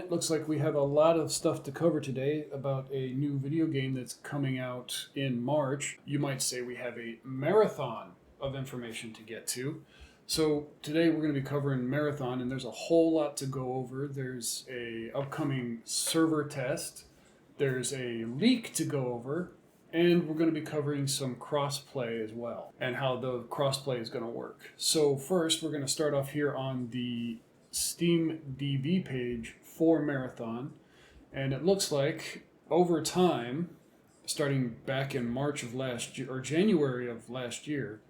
it. Looks like we have a lot of stuff to cover today about a new video game that's coming out in March. You might say we have a marathon of information to get to. So today we're going to be covering Marathon, and there's a whole lot to go over. There's a upcoming server test. There's a leak to go over. And we're going to be covering some crossplay as well, and how the crossplay is going to work. So first, we're going to start off here on the Steam DB page for Marathon. And it looks like over time, starting back in March of last year, or January of last year,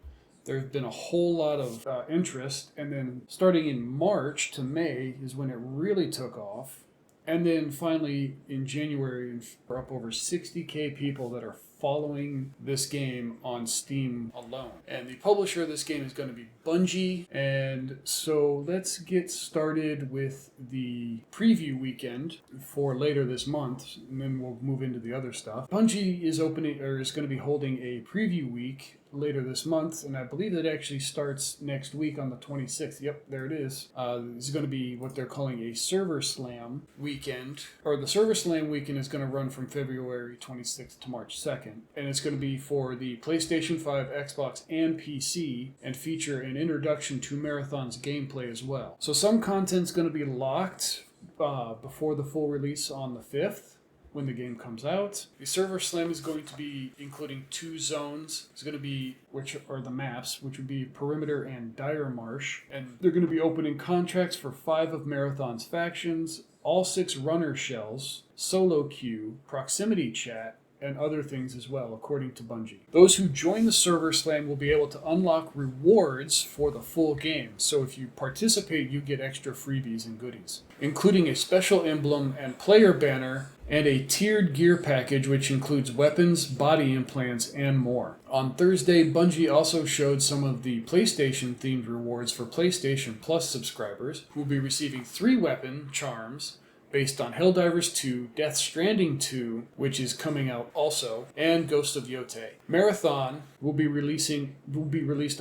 there's been a whole lot of interest. And then starting in March to May is when it really took off. And then finally in January, we're up over 60,000 people that are following this game on Steam alone. And the publisher of this game is going to be Bungie. And so let's get started with the preview weekend for later this month, and then we'll move into the other stuff. Bungie is going to be holding a preview week later this month, and I believe that actually starts next week on the 26th. Yep, there it is. This is going to be what they're calling a Server Slam weekend, or the Server Slam weekend is going to run from February 26th to March 2nd, and it's going to be for the PlayStation 5, Xbox, and PC, and feature an introduction to Marathon's gameplay as well. So some content's going to be locked before the full release on the 5th. When the game comes out. The Server Slam is going to be including 2 zones. It's going to be, which are the maps, which would be Perimeter and Dire Marsh. And they're going to be opening contracts for 5 of Marathon's factions, all 6 runner shells, solo queue, proximity chat, and other things as well, according to Bungie. Those who join the Server Slam will be able to unlock rewards for the full game. So if you participate, you get extra freebies and goodies, including a special emblem and player banner, and a tiered gear package which includes weapons, body implants, and more. On Thursday, Bungie also showed some of the PlayStation-themed rewards for PlayStation Plus subscribers, who will be receiving 3 weapon charms, based on Helldivers 2, Death Stranding 2, which is coming out also, and Ghost of Yotei. Marathon will be released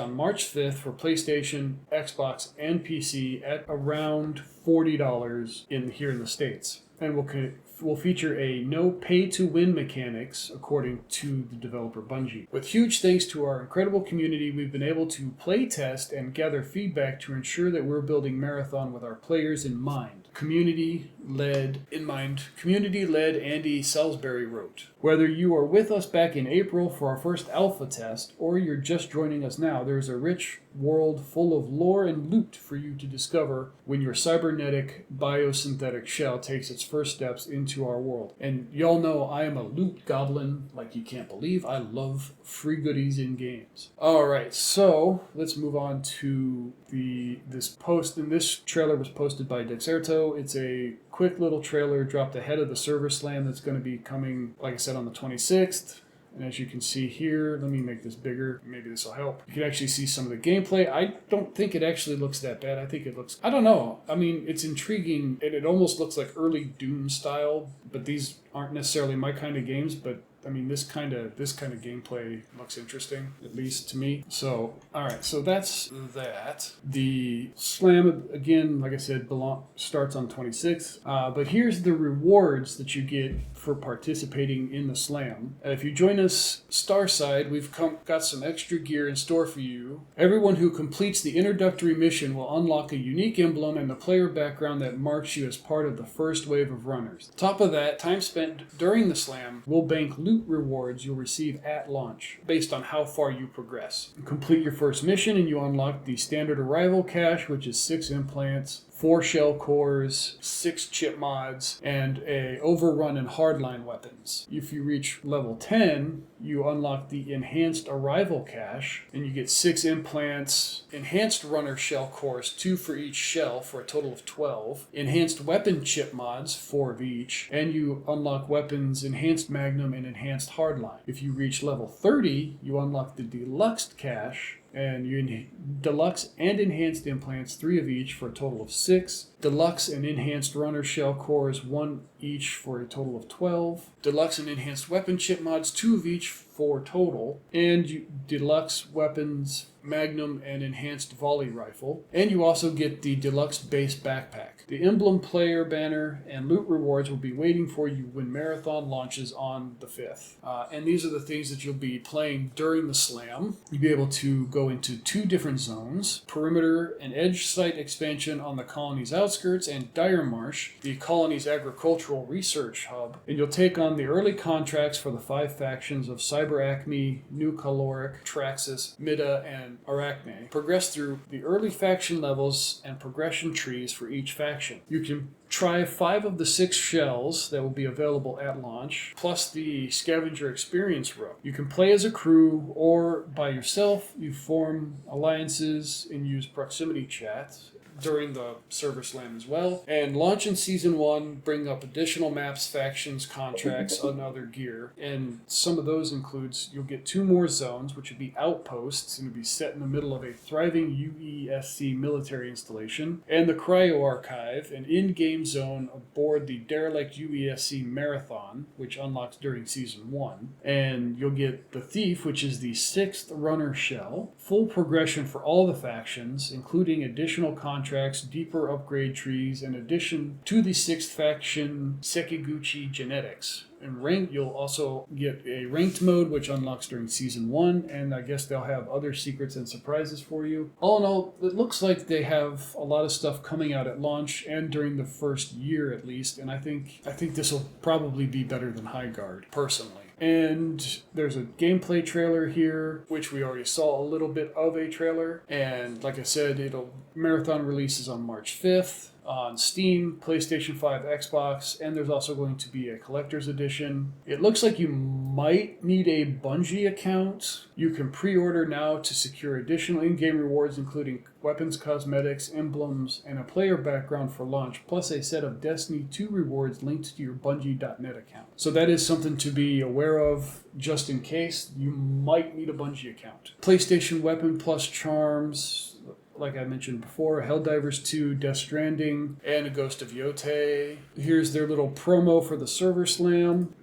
on March 5th for PlayStation, Xbox, and PC at around $40 here in the States, and will feature a no pay-to-win mechanics, according to the developer Bungie. With huge thanks to our incredible community, we've been able to play test and gather feedback to ensure that we're building Marathon with our players in mind. Community-led, Andy Salisbury wrote. Whether you are with us back in April for our first alpha test, or you're just joining us now, there's a rich world full of lore and loot for you to discover when your cybernetic biosynthetic shell takes its first steps into our world. And y'all know I am a loot goblin like you can't believe. I love free goodies in games. Alright, so let's move on to this post. And this trailer was posted by Dexerto. It's a quick little trailer dropped ahead of the Server Slam that's going to be coming, like I said, on the 26th. And as you can see here, let me make this bigger. Maybe this will help. You can actually see some of the gameplay. I don't think it actually looks that bad. I think it looks, I don't know. I mean, it's intriguing. It almost looks like early Doom style, but these aren't necessarily my kind of games, but I mean, this kind of gameplay looks interesting, at least to me. So, all right, so that's that. The Slam, again, like I said, starts on 26th. But here's the rewards that you get for participating in the Slam. If you join us Starside, we've got some extra gear in store for you. Everyone who completes the introductory mission will unlock a unique emblem and the player background that marks you as part of the first wave of runners. Top of that, time spent during the Slam will bank loot rewards you'll receive at launch, based on how far you progress. Complete your first mission and you unlock the standard arrival cache, which is 6 implants, 4 shell cores, 6 chip mods, and a overrun and hardline weapons. If you reach level 10, you unlock the enhanced arrival cache, and you get 6 implants, enhanced runner shell cores, 2 for each shell for a total of 12, enhanced weapon chip mods, 4 of each, and you unlock weapons enhanced magnum and enhanced hardline. If you reach level 30, you unlock the deluxe cache, and you deluxe and enhanced implants, 3 of each for a total of 6. Deluxe and enhanced runner shell cores, 1 each for a total of 12. Deluxe and enhanced weapon chip mods, 2 of each for total. And deluxe weapons magnum, and enhanced volley rifle. And you also get the deluxe base backpack. The emblem player banner and loot rewards will be waiting for you when Marathon launches on the 5th. And these are the things that you'll be playing during the slam. You'll be able to go into 2 different zones: perimeter and edge site expansion on the colony's outskirts, and Dire Marsh, the colony's agricultural research hub. And you'll take on the early contracts for the 5 factions of Cyber Acme, New Caloric, Traxxas, Mida, and Arachne. Progress through the early faction levels and progression trees for each faction. You can try 5 of the 6 shells that will be available at launch, plus the scavenger experience row. You can play as a crew or by yourself. You form alliances and use proximity chat during the server slam as well. And launch in Season 1, bring up additional maps, factions, contracts, and other gear. And some of those includes, you'll get 2 more zones, which would be outposts, and will be set in the middle of a thriving UESC military installation, and the Cryo Archive, an in-game zone aboard the derelict UESC Marathon, which unlocks during Season 1. And you'll get the Thief, which is the 6th runner shell, full progression for all the factions, including additional contracts, deeper upgrade trees, in addition to the 6th faction Sekiguchi genetics. And ranked, you'll also get a ranked mode, which unlocks during Season 1, and I guess they'll have other secrets and surprises for you. All in all, it looks like they have a lot of stuff coming out at launch and during the first year at least, and I think this will probably be better than High Guard, personally. And there's a gameplay trailer here, which we already saw a little bit of a trailer. And like I said, Marathon releases on March 5th on Steam, PlayStation 5, Xbox, and there's also going to be a collector's edition. It looks like you might need a Bungie account. You can pre-order now to secure additional in-game rewards, including weapons, cosmetics, emblems, and a player background for launch, plus a set of Destiny 2 rewards linked to your Bungie.net account. So that is something to be aware of, just in case you might need a Bungie account. PlayStation Weapon Plus charms, like I mentioned before, Helldivers 2, Death Stranding, and A Ghost of Yotei. Here's their little promo for the server slam.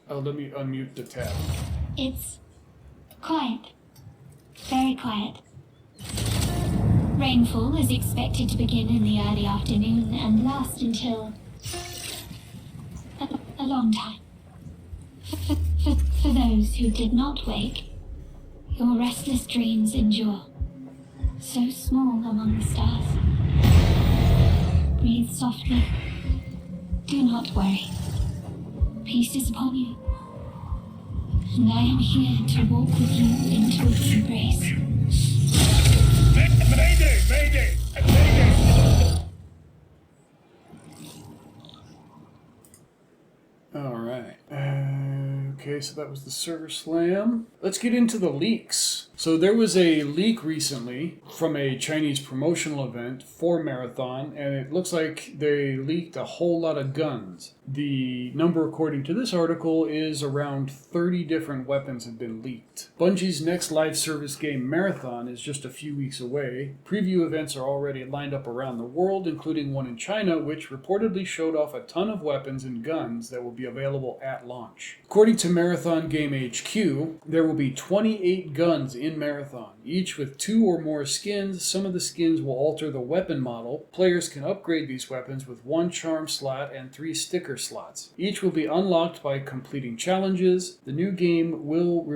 Oh, let me unmute the tab. It's quiet. Very quiet. Rainfall is expected to begin in the early afternoon and last until a long time. For those who did not wake, your restless dreams endure, so small among the stars. Breathe softly. Do not worry. Peace is upon you, and I am here to walk with you into its embrace. Mayday! Mayday! Mayday! All right. Okay, so that was the server slam. Let's get into the leaks. So there was a leak recently from a Chinese promotional event for Marathon, and it looks like they leaked a whole lot of guns. The number, according to this article, is around 30 different weapons have been leaked. Bungie's next live service game, Marathon, is just a few weeks away. Preview events are already lined up around the world, including one in China, which reportedly showed off a ton of weapons and guns that will be available at launch. According to Marathon Game HQ, there will be 28 guns in Marathon, each with 2 or more skins. Some of the skins will alter the weapon model. Players can upgrade these weapons with 1 charm slot and 3 sticker slots. Each will be unlocked by completing challenges. The new game will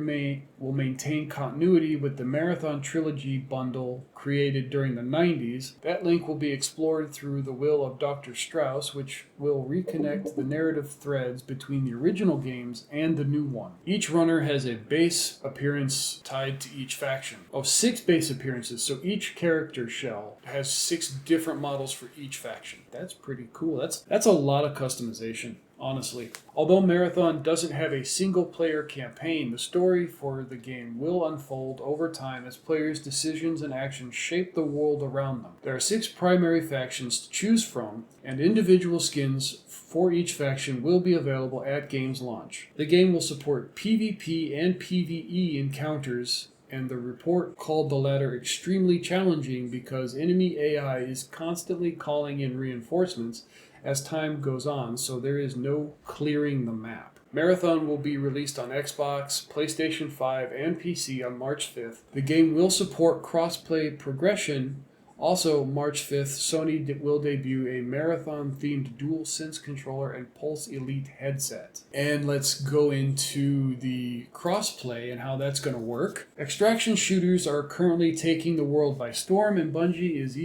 maintain continuity with the Marathon Trilogy bundle created during the 90s. That link will be explored through the will of Dr. Strauss, which will reconnect the narrative threads between the original games and the new one. Each runner has a base appearance tied to each faction. 6 base appearances, so each character shell has 6 different models for each faction. That's pretty cool. That's a lot of customization, honestly. Although Marathon doesn't have a single-player campaign, the story for the game will unfold over time as players' decisions and actions shape the world around them. There are 6 primary factions to choose from, and individual skins for each faction will be available at game's launch. The game will support PvP and PvE encounters, and the report called the latter extremely challenging because enemy AI is constantly calling in reinforcements as time goes on, so there is no clearing the map. Marathon will be released on Xbox, PlayStation 5, and PC on March 5th. The game will support cross-play progression. Also, March 5th, Sony will debut a Marathon-themed DualSense controller and Pulse Elite headset. And let's go into the crossplay and how that's going to work. Extraction shooters are currently taking the world by storm, and Bungie is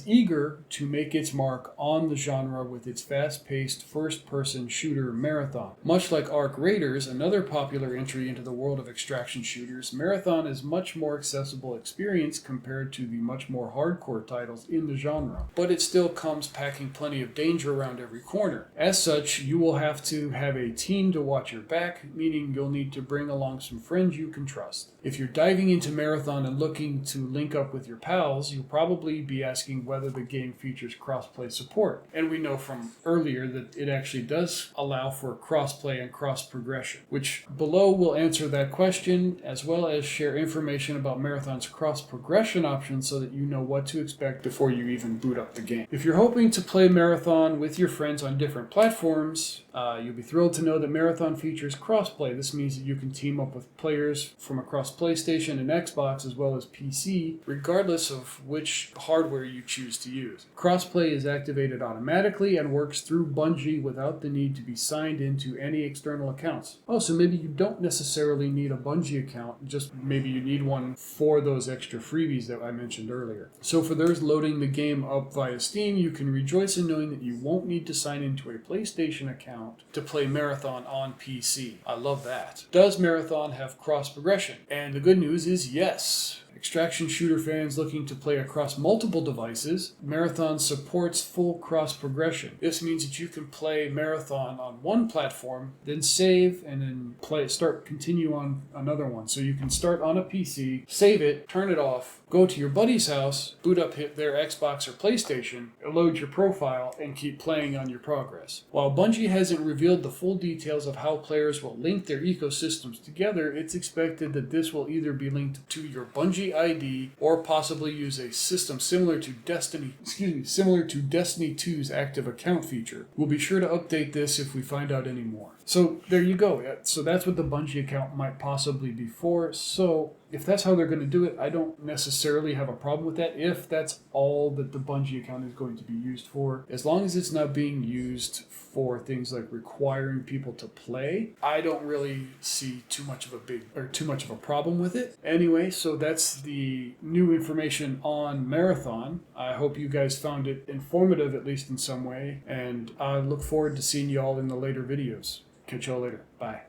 eager to make its mark on the genre with its fast-paced first-person shooter Marathon. Much like Arc Raiders, another popular entry into the world of extraction shooters, Marathon is much more accessible experience compared to the much more hardcore titles in the genre, but it still comes packing plenty of danger around every corner. As such, you will have to have a team to watch your back, meaning you'll need to bring along some friends you can trust. If you're diving into Marathon and looking to link up with your pals, you'll probably be asking whether the game features crossplay support. And we know from earlier that it actually does allow for crossplay and cross progression, which below will answer that question, as well as share information about Marathon's cross progression options so that you know what to expect before you even boot up the game. If you're hoping to play Marathon with your friends on different platforms, you'll be thrilled to know that Marathon features crossplay. This means that you can team up with players from across PlayStation and Xbox as well as PC, regardless of which hardware you choose to use. Crossplay is activated automatically and works through Bungie without the need to be signed into any external accounts. Oh, so maybe you don't necessarily need a Bungie account, just maybe you need one for those extra freebies that I mentioned earlier. So for those loading the game up via Steam, you can rejoice in knowing that you won't need to sign into a PlayStation account to play Marathon on PC. I love that. Does Marathon have cross progression? And the good news is yes. Extraction shooter fans looking to play across multiple devices, Marathon supports full cross progression. This means that you can play Marathon on one platform, then save, and then continue on another one. So you can start on a PC, save it, turn it off, go to your buddy's house, boot up their Xbox or PlayStation, load your profile, and keep playing on your progress. While Bungie hasn't revealed the full details of how players will link their ecosystems together, it's expected that this will either be linked to your Bungie ID or possibly use a system similar to Destiny 2's active account feature. We'll be sure to update this if we find out any more. So there you go. So that's what the Bungie account might possibly be for. So if that's how they're going to do it, I don't necessarily have a problem with that if that's all that the Bungie account is going to be used for. As long as it's not being used for things like requiring people to play, I don't really see too much of a problem with it. Anyway, so that's the new information on Marathon. I hope you guys found it informative, at least in some way, and I look forward to seeing you all in the later videos. Catch y'all later. Bye.